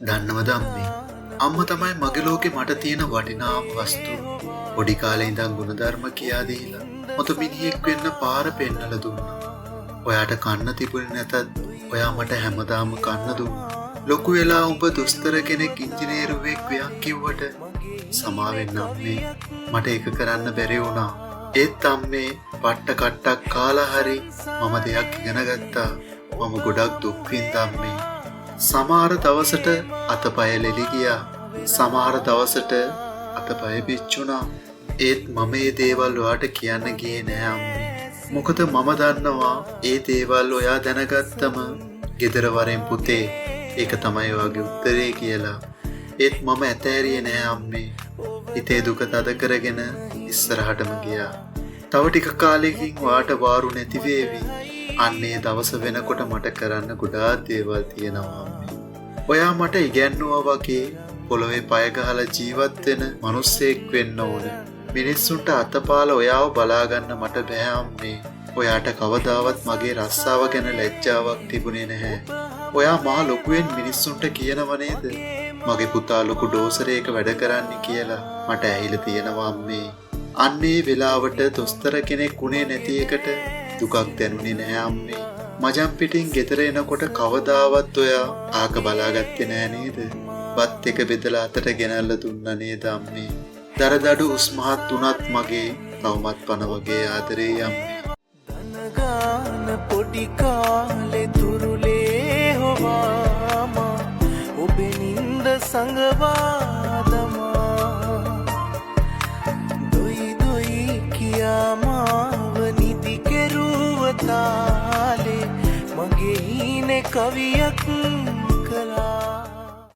දන්නවද අම්මේ? අම්මා තමයි මගේ ලෝකේ මට තියෙන වටිනාම වස්තුව. පොඩි කාලේ ඉඳන් ගුණධර්ම කියා දීලා මට මිනිහෙක් වෙන්න පාර පෙන්නලා දුන්නා. ඔයාට කන්න තිබුණේ නැතත් ඔයා මට හැමදාම කන්න දුන්නා. ලොකු වෙලා උඹ දුස්තර කෙනෙක් ඉංජිනේරුවෙක් වෙයක් කිව්වට සමා වෙන්න අම්මේ. මට ඒක කරන්න බැරි වුණා. ඒත් අම්මේ පට්ට කට්ටක් කාලා හරි මම දෙයක් ඉගෙන ගත්තා. මම ගොඩක් දුක් විඳා අම්මේ. සමහර දවසට අතපය ලෙලි ගියා. සමහර දවසට අතපය පිච්චුණා. ඒත් මම මේ දේවල් ඔයාට කියන්න ගියේ නෑ අම්මේ. මොකද මම දන්නවා ඒ දේවල් ඔයා දැනගත්තම ගෙදර වරෙන් පුතේ ඒක තමයි ඔයාගේ උත්තරේ කියලා. ඒත් මම ඇතෑරියේ නෑ අම්මේ. හිතේ දුක තද කරගෙන ඉස්සරහටම ගියා. තව ටික කාලෙකින් ඔයාට වාරු නැති වේවි. අන්නේ දවස වෙනකොට මට කරන්න ගොඩාක් දේවල් තියෙනවා අම්මේ. ඔයා මට ඉගැන්නුවා වගේ පොළොවේ පය ගහලා ජීවත් වෙන මිනිස්සෙක් වෙන්න ඕනේ. මිනිස්සුන්ට අතපාල ඔයාව බලා ගන්න මට බෑ අම්මේ. ඔයාට කවදාවත් මගේ රස්සාව ගැන ලැජ්ජාවක් තිබුණේ නැහැ. ඔයා මා ලොකුවෙන් මිනිස්සුන්ට කියනව නේද? මගේ පුතා ලොකු ඩෝසරයක වැඩ කරන්නේ කියලා මට ඇහිලා තියෙනවා අම්මේ. අන්නේ වෙලාවට දොස්තර කෙනෙක් උනේ නැති එකට දුකක් දැනුනේ නැහැ අම්මේ. මජම් පිටින් ගෙදර එනකොට කවදාවත් ඔයා ආක බලාගත්තේ නෑ නේද? වත් එක බෙදලා අතට ගෙනල්ලා දුන්නා නේද අම්මේ? දරදඩු උස්මහත් උනත් මගේ තවමත් පන වගේ ආදරේ අම්මේ. දනගාන පොඩි කාලේ තුරුලේ හොවාම ඔබේ නින්ද සංගවාදමා දොයි දොයි කියා මාව නිදි කෙරුව තාලේ මගේ හීනේ කවියක්